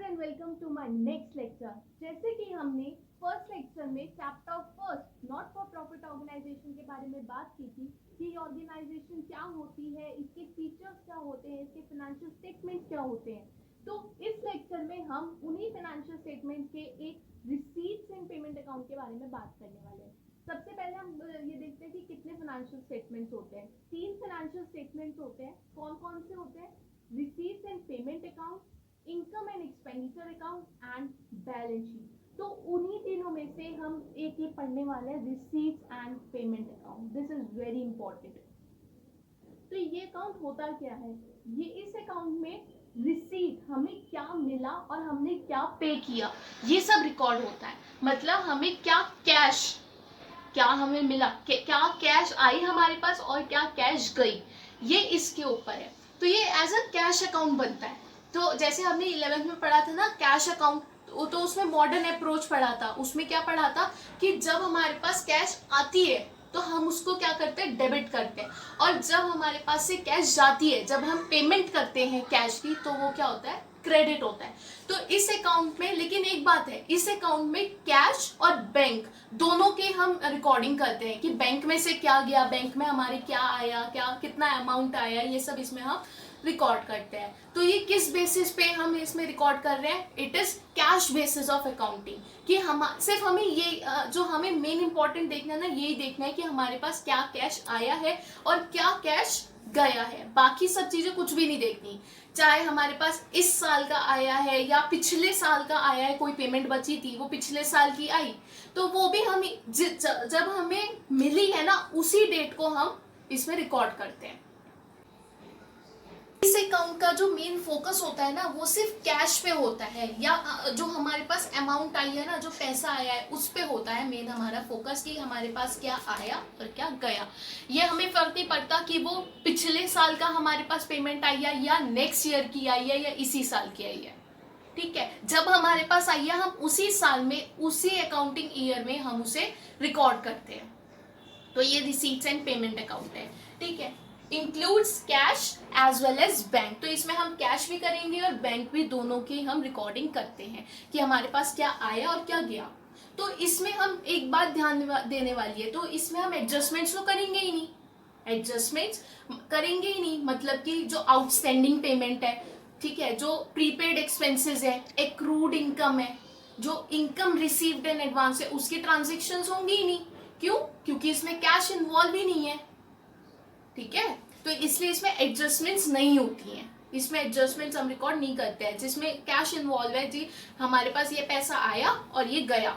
And welcome to my next lecture. जैसे कि हमने फर्स्ट लेक्चर में chapter first not for profit organisation के बारे में बात की थी कि ये ऑर्गेनाइजेशन क्या होती है, इसके फीचर्स क्या होते हैं, इसके फाइनेंशियल स्टेटमेंट क्या होते हैं। तो इस लेक्चर में हम उन्हीं फाइनेंशियल स्टेटमेंट के एक रिसीट्स एंड पेमेंट अकाउंट के बारे में बात करने वाले हैं। सबसे पहले हम ये देखते हैं कि कितने फाइनेंशियल स्टेटमेंट्स होते हैं। 3 फाइनेंशियल स्टेटमेंट्स होते हैं। कौन कौन से होते हैं? Receipts and payment account, income and expenditure account and balance sheet. तो उन्हीं तीनों में से हम एक ही पढ़ने वाले हैं, receipts and payment account. This is very important. तो ये अकाउंट होता क्या है? ये इस अकाउंट में रिसीट, हमें क्या मिला और हमने क्या पे किया, ये सब रिकॉर्ड होता है। मतलब हमें क्या कैश, क्या हमें मिला, क्या कैश आई हमारे पास और क्या कैश गई, ये इसके ऊपर है। तो ये एज अ कैश अकाउंट बनता है। तो जैसे हमने 11th में पढ़ा था ना कैश अकाउंट, तो उसमें मॉडर्न अप्रोच पढ़ा था। उसमें क्या पढ़ा था कि जब हमारे पास कैश आती है तो हम उसको क्या करते हैं, डेबिट करते हैं। और जब हमारे पास से कैश जाती है, जब हम पेमेंट करते हैं कैश की, तो वो क्या होता है, क्रेडिट होता है। तो इस अकाउंट में लेकिन एक बात है, इस अकाउंट में कैश और बैंक दोनों के हम रिकॉर्डिंग करते हैं कि बैंक में से क्या गया, बैंक में हमारे क्या आया, क्या कितना अमाउंट आया, ये सब इसमें हम रिकॉर्ड करते हैं। तो ये किस बेसिस पे हम इसमें रिकॉर्ड कर रहे हैं? It is cash basis of accounting. कि हम सिर्फ हमें ये जो हमें मेन इंपॉर्टेंट देखना है ना, यही देखना है कि हमारे पास क्या कैश आया है और क्या कैश गया है। बाकी सब चीजें कुछ भी नहीं देखनी। चाहे हमारे पास इस साल का आया है या पिछले साल का आया है, कोई पेमेंट बची थी वो पिछले साल की आई, तो वो भी हम जब हमें मिली है ना, उसी डेट को हम इसमें रिकॉर्ड करते हैं। इस अकाउंट का जो मेन फोकस होता है ना, वो सिर्फ कैश पे होता है, या जो हमारे पास अमाउंट आई है ना, जो पैसा आया है उस पे होता है मेन हमारा फोकस कि हमारे पास क्या आया और क्या गया। ये हमें फर्क नहीं पड़ता कि वो पिछले साल का हमारे पास पेमेंट आई है या नेक्स्ट ईयर की आई है या इसी साल की आई है। ठीक है, जब हमारे पास आई है हम उसी साल में, उसी अकाउंटिंग ईयर में हम उसे रिकॉर्ड करते हैं। तो ये रिसीट्स एंड पेमेंट अकाउंट है। ठीक है, includes cash as well as bank. तो इसमें हम कैश भी करेंगे और बैंक भी, दोनों की हम रिकॉर्डिंग करते हैं कि हमारे पास क्या आया और क्या गया। तो इसमें हम एक बात ध्यान देने वाली है, तो इसमें हम एडजस्टमेंट्स तो करेंगे ही नहीं। एडजस्टमेंट्स करेंगे ही नहीं, मतलब कि जो आउटस्टैंडिंग पेमेंट है, ठीक है, जो प्रीपेड एक्सपेंसेस है, एक्रूड इनकम है, जो इनकम रिसीव्ड इन एडवांस है, उसकी ट्रांजेक्शन्स होंगी ही नहीं। क्यों? क्योंकि इसमें कैश इन्वॉल्व ही नहीं है। ठीक है, तो इसलिए इसमें एडजस्टमेंट्स नहीं होती हैं। इसमें एडजस्टमेंट्स हम रिकॉर्ड नहीं करते हैं। जिसमें कैश इन्वॉल्व है, जी हमारे पास ये पैसा आया और ये गया,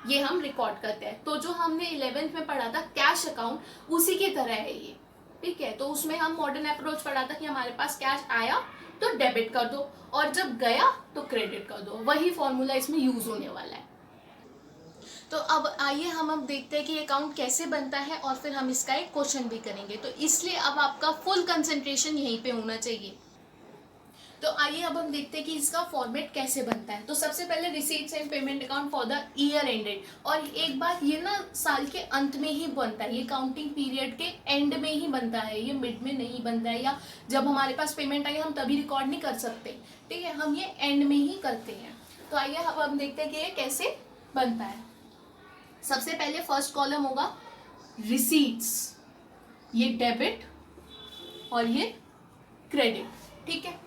ये हम रिकॉर्ड करते हैं। तो जो हमने 11th में पढ़ा था कैश अकाउंट, उसी की तरह है ये। ठीक है, तो उसमें हम मॉडर्न अप्रोच पढ़ा था कि हमारे पास कैश आया तो डेबिट कर दो और जब गया तो क्रेडिट कर दो। वही फॉर्मूला इसमें यूज होने वाला है। तो अब आइए हम अब देखते हैं कि अकाउंट कैसे बनता है और फिर हम इसका एक क्वेश्चन भी करेंगे। तो इसलिए अब आपका फुल कंसंट्रेशन यहीं पे होना चाहिए। तो आइए अब हम देखते हैं कि इसका फॉर्मेट कैसे बनता है। तो सबसे पहले receipts and payment account for the year ended. और एक बात, ये ना साल के अंत में ही बनता है, ये काउंटिंग पीरियड के एंड में ही बनता है, ये मिड में नहीं बनता है, या जब हमारे पास पेमेंट आई हम तभी रिकॉर्ड नहीं कर सकते। ठीक है, हम ये एंड में ही करते हैं। तो आइए अब हम देखते हैं कि ये कैसे बनता है। सबसे पहले फर्स्ट कॉलम होगा रिसीट्स, ये डेबिट और ये क्रेडिट। ठीक है,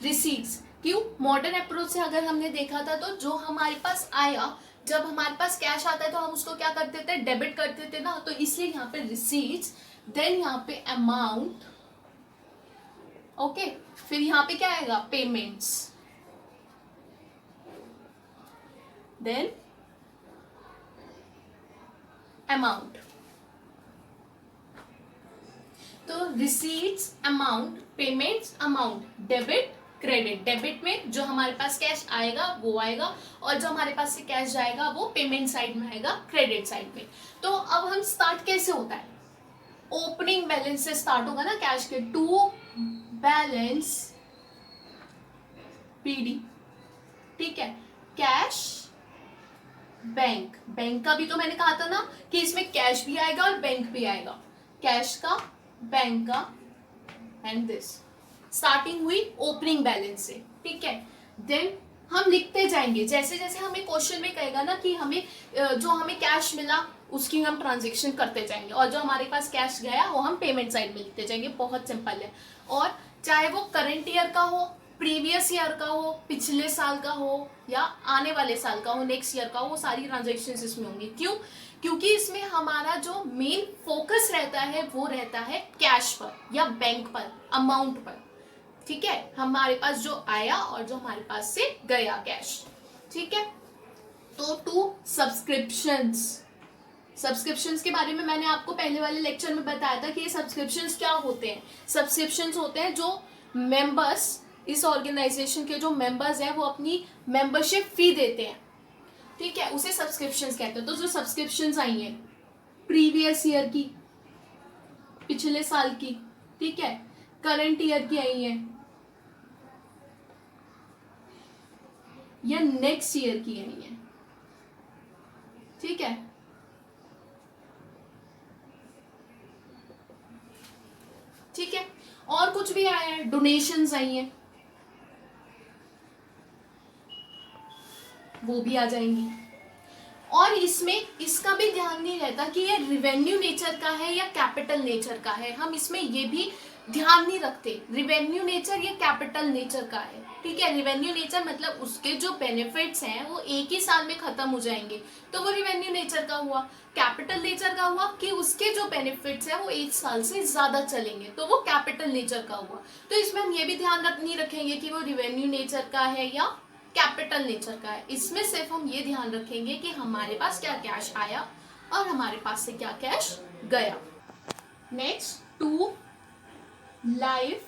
रिसीट्स क्यों? मॉडर्न अप्रोच से अगर हमने देखा था तो जो हमारे पास आया, जब हमारे पास कैश आता है तो हम उसको क्या करते थे, डेबिट करते थे ना। तो इसलिए यहाँ पे रिसीट्स, देन यहाँ पे अमाउंट, ओके, फिर यहाँ पे क्या आएगा, पेमेंट्स, देन अमाउंट। तो receipts, amount, payments, amount, debit, credit. Debit में जो हमारे पास कैश आएगा वो आएगा, और जो हमारे पास से कैश जाएगा वो पेमेंट साइड में आएगा, क्रेडिट साइड में। तो अब हम स्टार्ट कैसे होता है, ओपनिंग बैलेंस से स्टार्ट होगा ना कैश के, टू बैलेंस पीडी। ठीक है, कैश बैंक, बैंक का भी तो मैंने कहा था ना कि इसमें कैश भी आएगा और बैंक भी आएगा, कैश का, बैंक का, एंड दिस स्टार्टिंग हुई ओपनिंग बैलेंस से। ठीक है, देन हम लिखते जाएंगे, जैसे जैसे हमें क्वेश्चन में कहेगा ना कि हमें जो हमें कैश मिला उसकी हम ट्रांजेक्शन करते जाएंगे, और जो हमारे पास कैश गया वो हम पेमेंट साइड में लिखते जाएंगे। बहुत सिंपल है। और चाहे वो करंट ईयर का हो, प्रीवियस ईयर का हो, पिछले साल का हो, या आने वाले साल का हो, नेक्स्ट ईयर का हो, वो सारी ट्रांजेक्शन इसमें होंगी। क्यों? क्योंकि इसमें हमारा जो मेन फोकस रहता है वो रहता है कैश पर या बैंक पर, अमाउंट पर। ठीक है, हमारे पास जो आया और जो हमारे पास से गया कैश। ठीक है, तो टू सब्सक्रिप्शंस। सब्सक्रिप्शंस के बारे में मैंने आपको पहले वाले लेक्चर में बताया था कि ये सब्सक्रिप्शंस क्या होते हैं। सब्सक्रिप्शंस होते हैं जो मेंबर्स, इस ऑर्गेनाइजेशन के जो मेंबर्स हैं वो अपनी मेंबरशिप फी देते हैं। ठीक है, उसे सब्सक्रिप्शंस कहते हैं। तो जो सब्सक्रिप्शंस आई हैं प्रीवियस ईयर की, पिछले साल की, ठीक है, करंट ईयर की आई हैं, या नेक्स्ट ईयर की आई है। ठीक है, ठीक है, और कुछ भी आया है, डोनेशंस आई हैं, वो भी आ जाएंगी। और इसमें इसका भी ध्यान नहीं रहता कि ये रिवेन्यू नेचर का है या कैपिटल नेचर का है। हम इसमें ये भी ध्यान नहीं रखते रिवेन्यू नेचर या कैपिटल नेचर का है। ठीक है, रिवेन्यू नेचर मतलब उसके जो बेनिफिट्स हैं वो एक ही साल में खत्म हो जाएंगे, तो वो रिवेन्यू नेचर का हुआ। कैपिटल नेचर का हुआ कि उसके जो बेनिफिट्स हैं वो एक साल से ज्यादा चलेंगे, तो वो कैपिटल नेचर का हुआ। तो इसमें हम ये भी ध्यान नहीं रखेंगे कि वो रिवेन्यू नेचर का है या कैपिटल नेचर का है। इसमें सिर्फ हम ये ध्यान रखेंगे कि हमारे पास क्या कैश आया और हमारे पास से क्या कैश गया। Next, to life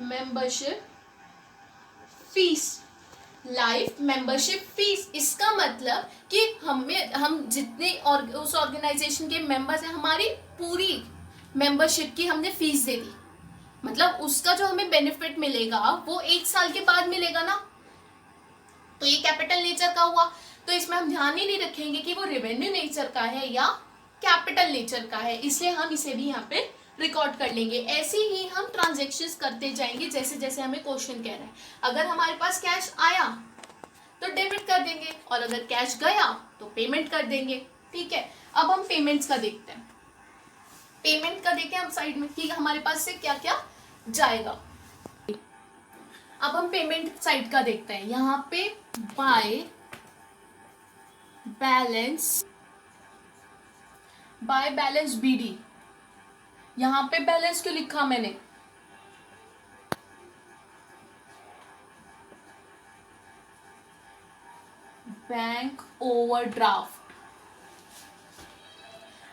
membership fees. Life membership fees, इसका मतलब कि हम जितने और उस ऑर्गेनाइजेशन के मेंबर्स हैं, हमारी पूरी मेंबरशिप की हमने फीस दे दी। मतलब उसका जो हमें बेनिफिट मिलेगा वो एक साल के बाद मिलेगा ना, तो ये कैपिटल नेचर का हुआ। तो इसमें हम ध्यान ही नहीं रखेंगे कि वो रेवेन्यू नेचर का है या कैपिटल नेचर का है, इसलिए हम इसे भी यहाँ पे रिकॉर्ड कर लेंगे। ऐसे ही हम ट्रांजेक्शन्स करते जाएंगे जैसे जैसे हमें क्वेश्चन कह रहा है। अगर हमारे पास कैश आया तो डेबिट कर देंगे, और अगर कैश गया तो पेमेंट कर देंगे। ठीक है, अब हम पेमेंट्स का देखते हैं। पेमेंट का देखें हम साइड में कि हमारे पास से क्या क्या जाएगा। अब हम पेमेंट साइड का देखते हैं। यहाँ पे बाय बैलेंस बीडी, यहाँ पे बैलेंस क्यों लिखा मैंने? Bank overdraft.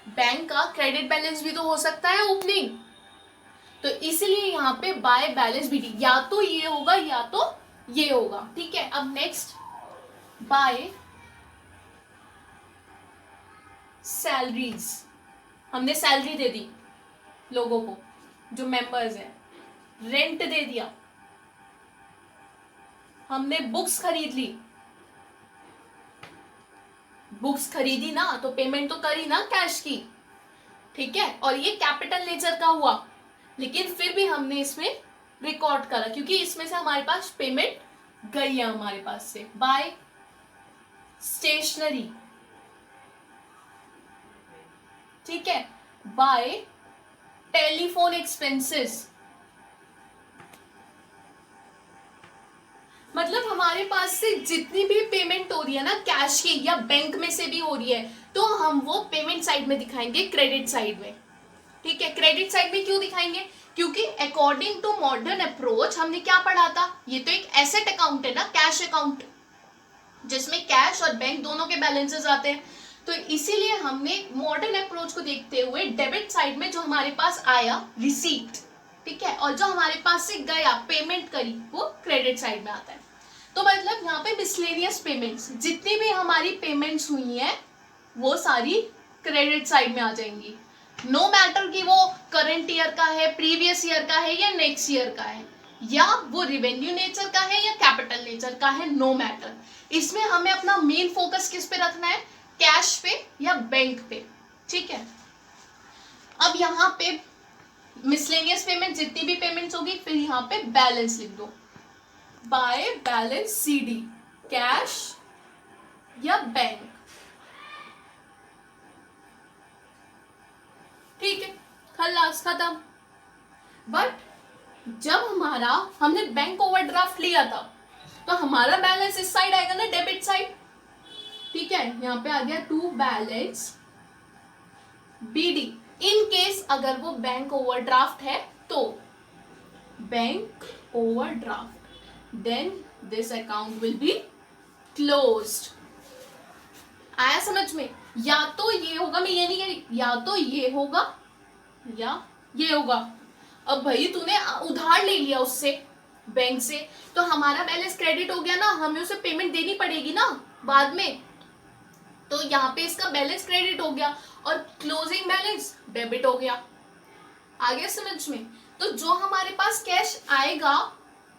बैंक का क्रेडिट बैलेंस भी तो हो सकता है ओपनिंग, तो इसलिए यहाँ पे बाय बैलेंस बीडी या तो ये होगा या तो ये होगा। ठीक है, अब नेक्स्ट बाय सैलरीज। हमने सैलरी दे दी लोगों को जो मेंबर्स हैं, रेंट दे दिया, हमने बुक्स खरीद ली, बुक्स खरीदी ना तो पेमेंट तो करी ना कैश की। ठीक है, और ये कैपिटल नेचर का हुआ, लेकिन फिर भी हमने इसमें रिकॉर्ड करा क्योंकि इसमें से हमारे पास पेमेंट गई है हमारे पास से। बाय स्टेशनरी, ठीक है, बाय टेलीफोन एक्सपेंसेस, मतलब हमारे पास से जितनी भी पेमेंट हो रही है ना कैश की या बैंक में से भी हो रही है, तो हम वो पेमेंट साइड में दिखाएंगे, क्रेडिट साइड में। ठीक है, क्रेडिट साइड में क्यों दिखाएंगे? क्योंकि अकॉर्डिंग टू मॉडर्न अप्रोच हमने क्या पढ़ा था, ये तो एक एसेट अकाउंट है ना, कैश अकाउंट, जिसमें कैश और बैंक दोनों के बैलेंसेस आते हैं। तो इसीलिए हमने मॉडर्न अप्रोच को देखते हुए डेबिट साइड में जो हमारे पास आया रिसीट, ठीक है, और जो हमारे पास से गया पेमेंट करी, वो क्रेडिट साइड में आता है। तो मतलब यहाँ पे मिसलेनियस पेमेंट्स, जितनी भी हमारी पेमेंट्स हुई हैं वो सारी क्रेडिट साइड में आ जाएंगी। नो मैटर कि वो करंट ईयर का है, प्रीवियस ईयर का है या नेक्स्ट ईयर का है, या वो रिवेन्यू नेचर का है या कैपिटल नेचर का है, नो मैटर। इसमें हमें अपना मेन फोकस किस पे रखना है, कैश पे या बैंक पे। ठीक है, अब यहाँ पे मिसलेनियस पेमेंट जितनी भी पेमेंट्स होगी, फिर यहाँ पे बैलेंस लिख दो, बाय बैलेंस सीडी, कैश या बैंक। ठीक है, खलास खत्म। बट जब हमने बैंक ओवरड्राफ्ट लिया था, तो हमारा बैलेंस इस साइड आएगा ना, डेबिट साइड। ठीक है, यहाँ पे आ गया to balance BD. In case अगर वो बैंक ओवरड्राफ्ट है तो bank overdraft, then this account will be closed. आया समझ में? या तो ये होगा, मैं ये नहीं कह रही, या तो ये होगा या ये होगा। अब भाई तूने उधार ले लिया उससे, बैंक से, तो हमारा बैलेंस क्रेडिट हो गया ना, हमें उसे पेमेंट देनी पड़ेगी ना बाद में, तो यहाँ पे इसका बैलेंस क्रेडिट हो गया और क्लोजिंग बैलेंस डेबिट हो गया। आ गया समझ में? तो जो हमारे पास कैश आएगा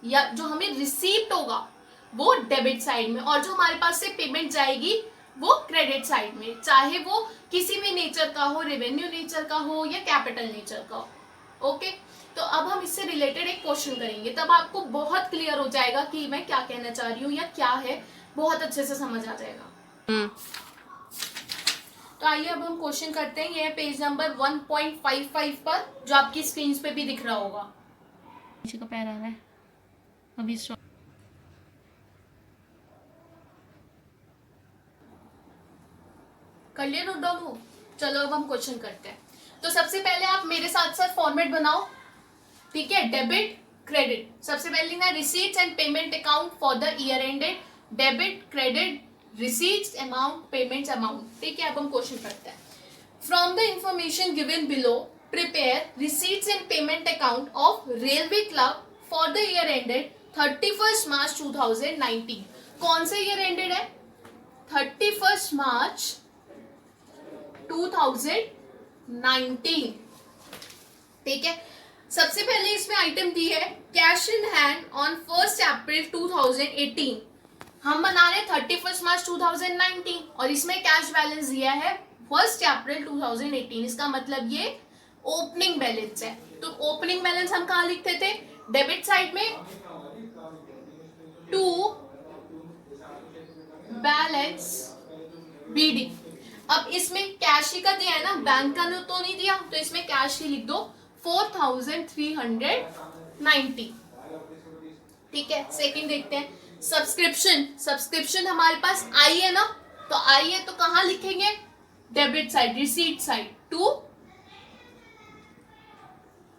या जो हमें रिसीव्ड होगा वो डेबिट साइड में, और जो हमारे पास से पेमेंट जाएगी वो क्रेडिट साइड में, चाहे वो किसी भी नेचर का हो, रेवेन्यू नेचर का हो या कैपिटल नेचर का हो। ओके, तो अब हम इससे रिलेटेड एक क्वेश्चन करेंगे, तब आपको बहुत क्लियर हो जाएगा कि मैं क्या कहना चाह रही हूँ या क्या है, बहुत अच्छे से समझ आ जाएगा। तो आइए अब हम क्वेश्चन करते हैं। ये है पेज नंबर 1.55 पर, जो आपकी स्क्रीन पे भी दिख रहा होगा। नीचे का पैर आ रहा है अभी। कर लिया नोट डाउन हो? चलो अब हम क्वेश्चन करते हैं। तो सबसे पहले आप मेरे साथ साथ फॉर्मेट बनाओ, ठीक है? डेबिट क्रेडिट, सबसे पहले लिखना है receipts and payment account for the year ended, debit credit receipts amount payments amount. ठीक है, अब हम क्वेश्चन करते हैं। From the information given below prepare receipts and payment account of railway club for the year ended 31 मार्च 2019। कौन सा year ended है? 31 मार्च 2019। ठीक है, सबसे पहले इसमें आइटम दी है कैश इन हैंड ऑन 1 अप्रैल 2018। हम बना रहे 31 मार्च 2019 और इसमें कैश बैलेंस दिया है 1 अप्रैल 2018। इसका मतलब ये ओपनिंग बैलेंस है। तो ओपनिंग बैलेंस हम कहाँ लिखते थे? डेबिट साइड में, टू बैलेंस बीडी। अब इसमें कैश ही का दिया है ना, बैंक का तो नहीं दिया, तो इसमें कैश ही लिख दो 4390। ठीक है, सेकंड देखते हैं सब्सक्रिप्शन। सब्सक्रिप्शन हमारे पास आई है ना, तो आई है तो कहां लिखेंगे? Debit side, receipt side, to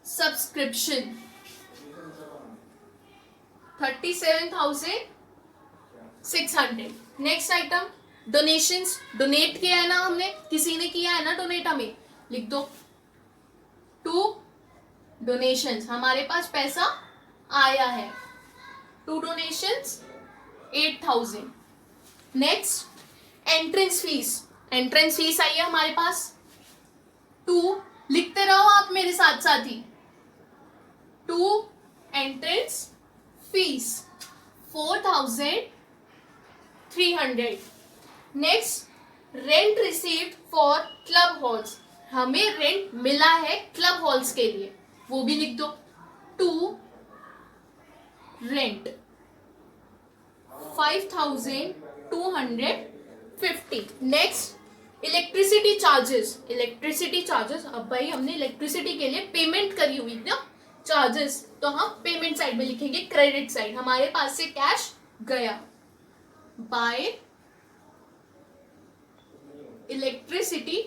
subscription 37,600। Next item donations. Donate किया है ना हमने, किसी ने किया है ना डोनेट, हमें लिख दो टू डोनेशंस। हमारे पास पैसा आया है, to donations 8,000। Next entrance fees. Entrance fees आई है हमारे पास, टू, लिखते रहो आप मेरे साथ साथ ही, to entrance fees 4,300। Next rent received for club halls. हमें रेंट मिला है क्लब हॉल्स के लिए, वो भी लिख दो, to rent 5,250। Next electricity charges. Electricity charges, अब भाई हमने इलेक्ट्रिसिटी के लिए पेमेंट करी हुई ना चार्जेस, तो हम पेमेंट साइड में लिखेंगे, क्रेडिट साइड। हमारे पास से कैश गया, बाय इलेक्ट्रिसिटी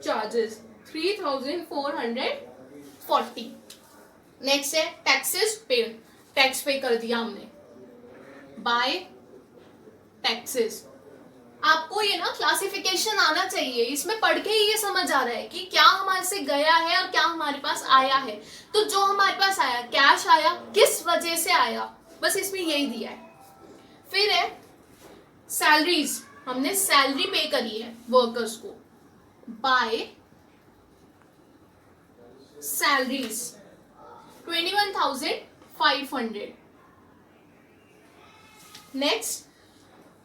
चार्जेस 3,440। नेक्स्ट है टैक्सेस पे। टैक्स पे कर दिया हमने, बाय टैक्सेस। आपको ये ना क्लासिफिकेशन आना चाहिए, इसमें पढ़ के ही ये समझ आ रहा है कि क्या हमारे से गया है और क्या हमारे पास आया है। तो जो हमारे पास आया, कैश आया, किस वजह से आया, बस इसमें यही दिया है। फिर है सैलरीज। हमने सैलरी पे करी है वर्कर्स को, by salaries 21,500। Next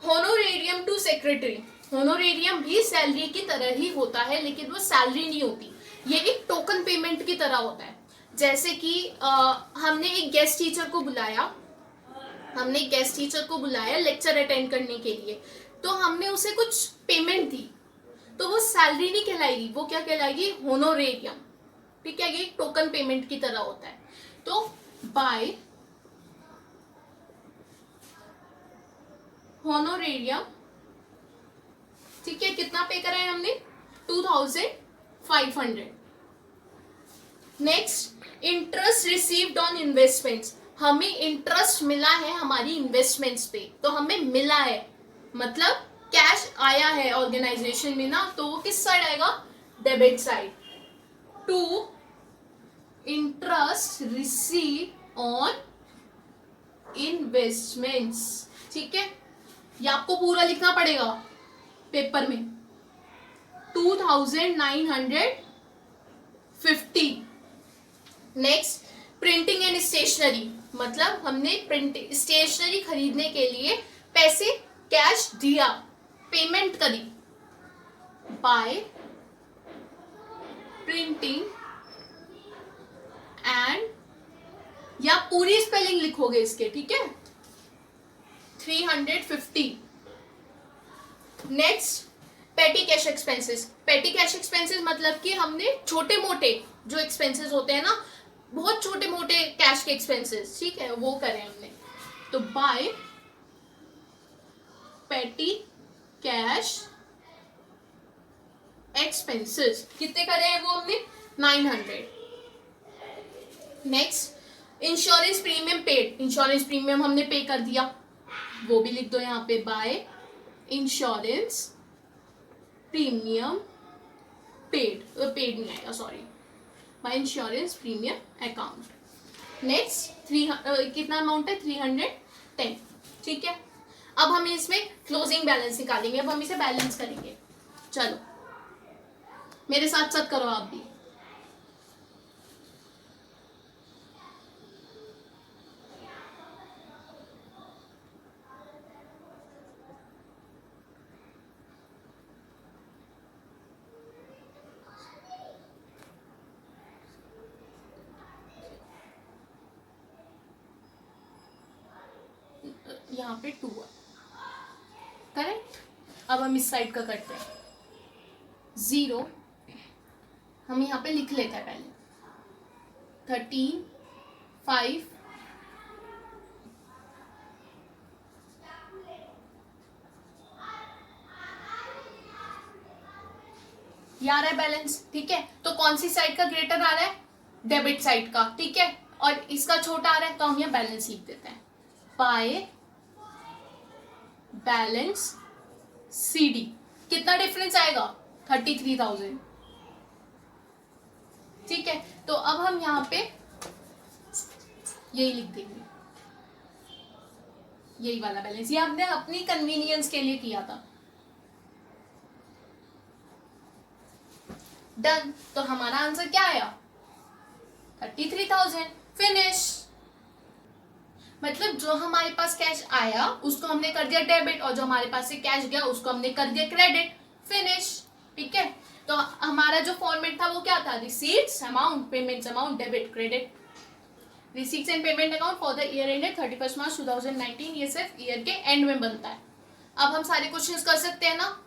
honorarium to secretary. Honorarium भी सैलरी की तरह ही होता है, लेकिन वो सैलरी नहीं होती। ये एक टोकन पेमेंट की तरह होता है। जैसे कि हमने एक गेस्ट टीचर को बुलाया लेक्चर अटेंड करने के लिए, तो हमने उसे कुछ पेमेंट दी, तो वो सैलरी नहीं कहलाएगी, वो क्या कहलाएगी, होनोरेरियम। ठीक है, ये एक टोकन पेमेंट की तरह होता है। तो बाय होनोरेरियम, ठीक है, कितना पे करा है हमने, 2500। Next, interest received on investments, हमें इंटरेस्ट मिला है हमारी इन्वेस्टमेंट्स पे, तो हमें मिला है मतलब कैश आया है ऑर्गेनाइजेशन में ना, तो वो किस साइड आएगा, debit side. To interest receive on investments, ठीक है, ये आपको पूरा लिखना पड़ेगा पेपर में, 2950। नेक्स्ट, प्रिंटिंग एंड स्टेशनरी, मतलब हमने प्रिंटिंग स्टेशनरी खरीदने के लिए पैसे कैश दिया, पेमेंट करी, बाय प्रिंटिंग एंड, या पूरी स्पेलिंग लिखोगे इसके, ठीक है, 350। नेक्स्ट, पेटी कैश एक्सपेंसेस। पेटी कैश एक्सपेंसेस मतलब कि हमने छोटे मोटे जो एक्सपेंसेस होते हैं ना, बहुत छोटे मोटे कैश के एक्सपेंसेस, ठीक है, वो करें हमने, तो बाय पेटी कैश एक्सपेंसेस, कितने करे हैं वो हमने, 900। Next, insurance premium paid, insurance premium हमने पे कर दिया, वो भी लिख दो यहाँ पे, by insurance premium paid, paid नहीं आएगा sorry, by insurance premium account. Next, कितना अमाउंट है, 310, ठीक है। अब हम इसमें क्लोजिंग बैलेंस निकालेंगे, अब हम इसे बैलेंस करेंगे, चलो मेरे साथ साथ करो आप भी। यहाँ पे 2 है, करेक्ट। अब हम इस साइड का करते हैं, 0 हम यहाँ पे लिख लेते हैं पहले, 13, 5, ये आ रहा है बैलेंस, ठीक है। तो कौन सी साइड का ग्रेटर आ रहा है, डेबिट साइड का, ठीक है, और इसका छोटा आ रहा है, तो हम यहाँ बैलेंस लिख देते हैं, बाय बैलेंस CD, कितना डिफरेंस आएगा, 33,000, ठीक है। तो अब हम यहाँ पे यही लिख देंगे, यही वाला बैलेंस, ये हमने अपनी कन्वीनियंस के लिए किया था। डन, तो हमारा आंसर क्या आया, 33,000, फिनिश। मतलब जो हमारे पास कैश आया उसको हमने कर दिया डेबिट, और जो हमारे पास से कैश गया उसको हमने कर दिया क्रेडिट, फिनिश, ठीक है। तो हमारा जो फॉर्मेट था वो क्या था, receipts amount, payments amount, debit credit. Receipts and payment account for the year ended 31 मार्च 2019, ये सिर्फ ईयर के एंड में बनता है। अब हम सारे क्वेश्चंस कर सकते हैं ना।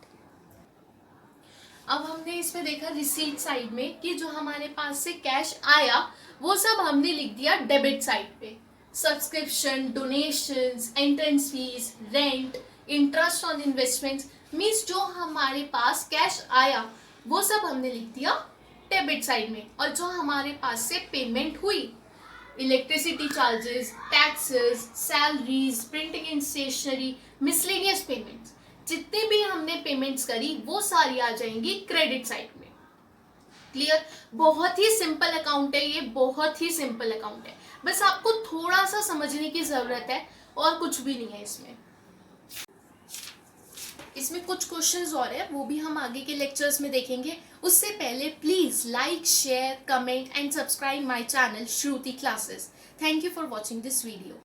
अब हमने इसमें देखा रिसीट साइड में कि जो हमारे पास से कैश आया वो सब हमने लिख दिया डेबिट साइड पे, subscription, donations, entrance fees, rent, interest on investments, means जो हमारे पास कैश आया वो सब हमने लिख दिया डेबिट साइड में। और जो हमारे पास से पेमेंट हुई, electricity charges, taxes, salaries, printing and stationery, miscellaneous payments, जितने भी हमने पेमेंट्स करी वो सारी आ जाएंगी क्रेडिट साइड में। क्लियर, बहुत ही सिंपल अकाउंट है ये, बहुत ही सिंपल अकाउंट है, बस आपको थोड़ा सा समझने की जरूरत है और कुछ भी नहीं है इसमें। इसमें कुछ क्वेश्चंस और है, वो भी हम आगे के लेक्चर्स में देखेंगे। उससे पहले please like, share, comment and subscribe my channel Shruti classes. Thank you for watching this video.